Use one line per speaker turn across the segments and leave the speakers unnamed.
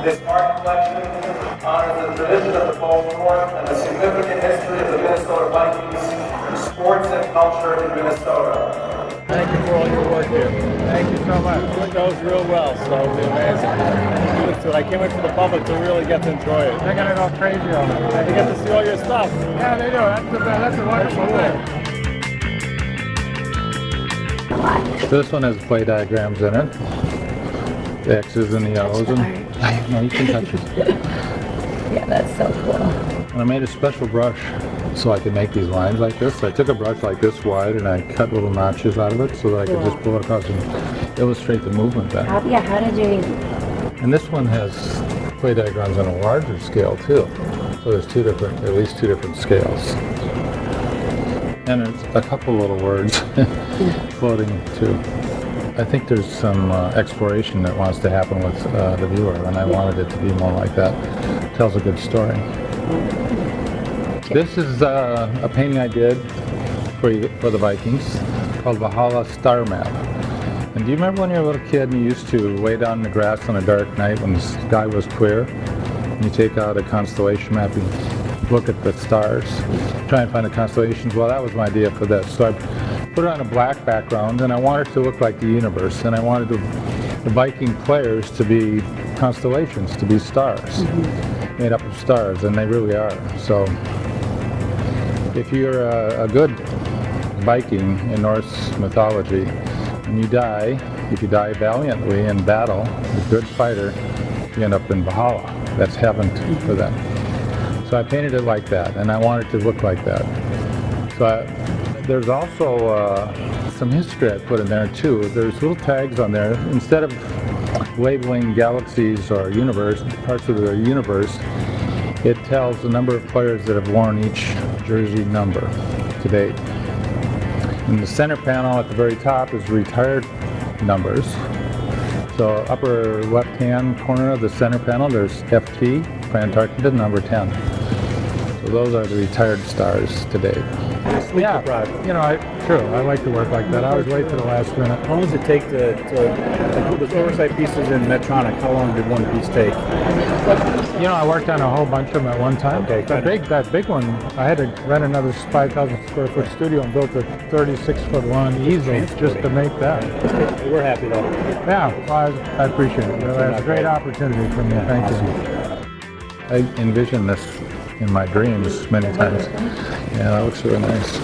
This art collection honors the tradition of the ball sport and the significant history of the Minnesota Vikings, sports and culture in Minnesota.
Thank you for all your work here. Thank you so much. It goes real well, so it'll be amazing. I came in for the public to really get to enjoy it. They're going to go crazy on it. They get to see all your stuff. Yeah, they do. That's a wonderful thing.
This one has play diagrams in it. The X's and the O's. No, you can touch it.
Yeah, that's so cool.
And I made a special brush so I could make these lines like this. I took a brush like this wide and I cut little notches out of it so that I could just pull it across and illustrate the movement better.
How did you?
And this one has play diagrams on a larger scale too. So there's at least two different scales. And there's a couple little words floating too. I think there's some exploration that wants to happen with the viewer, and I wanted it to be more like that. It tells a good story. This is a painting I did for the Vikings called Valhalla Star Map. And do you remember when you were a little kid and you used to lay down in the grass on a dark night when the sky was clear? And you take out a constellation map and look at the stars, try and find the constellations. Well, that was my idea for this. So I put it on a black background, and I wanted it to look like the universe, and I wanted the Viking players to be constellations, to be stars, made up of stars, and they really are. So if you're a good Viking in Norse mythology, and you die, if you die valiantly in battle, a good fighter, you end up in Valhalla. That's heaven for them. So I painted it like that, and I wanted it to look like that. So there's also some history I put in there too. There's little tags on there. Instead of labeling galaxies or parts of the universe, it tells the number of players that have worn each jersey number to date. In the center panel at the very top is retired numbers. So upper left-hand corner of the center panel, there's FT, Fran Tarkenton, number 10. So those are the retired stars to date.
Yeah, true. I like to work like that. I always wait to the last minute. How long does it take to put those oversight pieces in Medtronic? How long did one piece take? I worked on a whole bunch of them at one time. Okay, that big one, I had to rent another 5,000 square foot studio and built a 36-foot long easel just to make that.
We're happy though.
Yeah, well, I appreciate it. It's a great opportunity for me. Thank you.
I envisioned this in my dreams many times. Yeah, that looks really nice.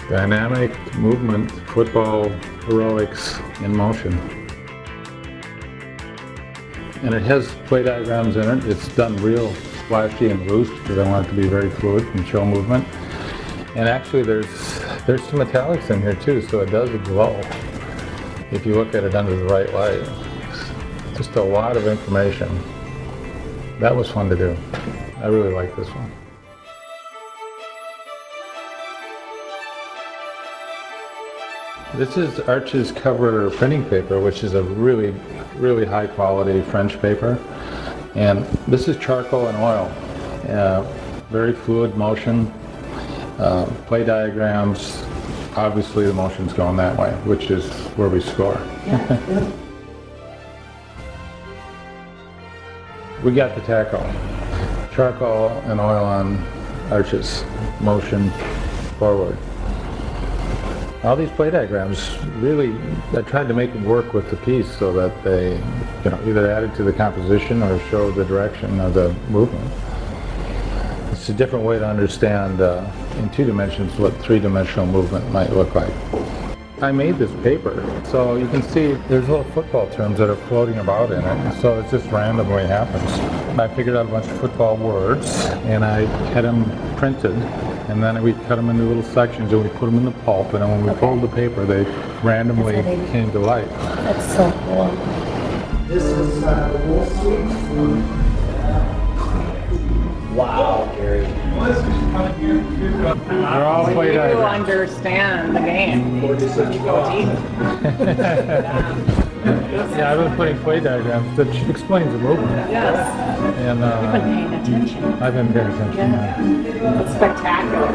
Dynamic movement, football heroics in motion. And it has play diagrams in it. It's done real flashy and loose because I want it to be very fluid and show movement. And actually there's some metallics in here too, so it does glow if you look at it under the right light. Just a lot of information. That was fun to do. I really like this one. This is Arch's cover printing paper, which is a really, really high quality French paper. And this is charcoal and oil. Very fluid motion, play diagrams. Obviously the motion's going that way, which is where we score.
Yeah.
We got the tackle. Charcoal and oil on Arch's motion forward. All these play diagrams, really, I tried to make them work with the piece so that they, either added to the composition or showed the direction of the movement. It's a different way to understand in 2 dimensions what 3-dimensional movement might look like. I made this paper, so you can see there's little football terms that are floating about in it, so it just randomly happens. I figured out a bunch of football words, and I had them printed, and then we cut them into little sections, and we put them in the pulp, and then when we pulled the paper, they randomly came to light.
That's so cool.
This is Wall Street.
Wow, Gary.
They're all play
You
diagrams.
understand the game. You go deep.
Yeah, I've been putting play diagrams that explains the movement.
Yes.
And
You've been paying attention.
I've been paying attention.
Yeah. It's spectacular.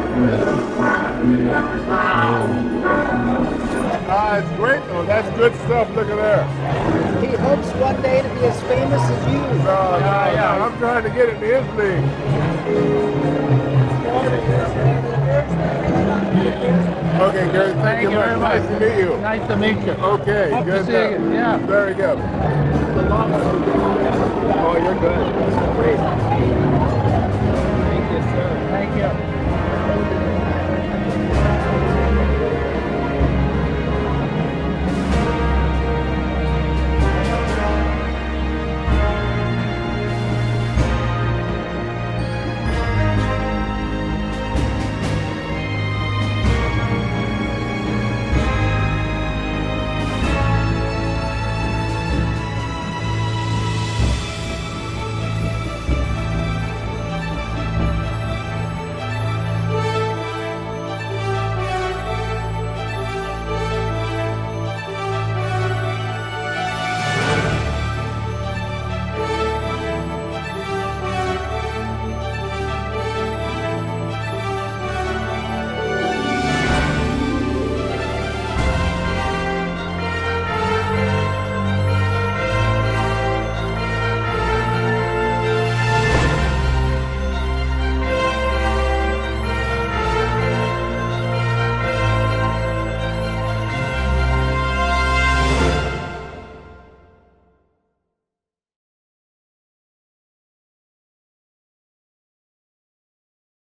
Wow.
It's great though. That's good stuff. Look at there.
He hopes one day to be as famous as you.
No, I'm trying to get it to his league. Okay, Gary, thank you very much. Nice to meet you.
Nice to meet you.
Okay,
Hope
good.
to see you. Yeah.
Very good.
Oh, you're good. Great.
Thank you.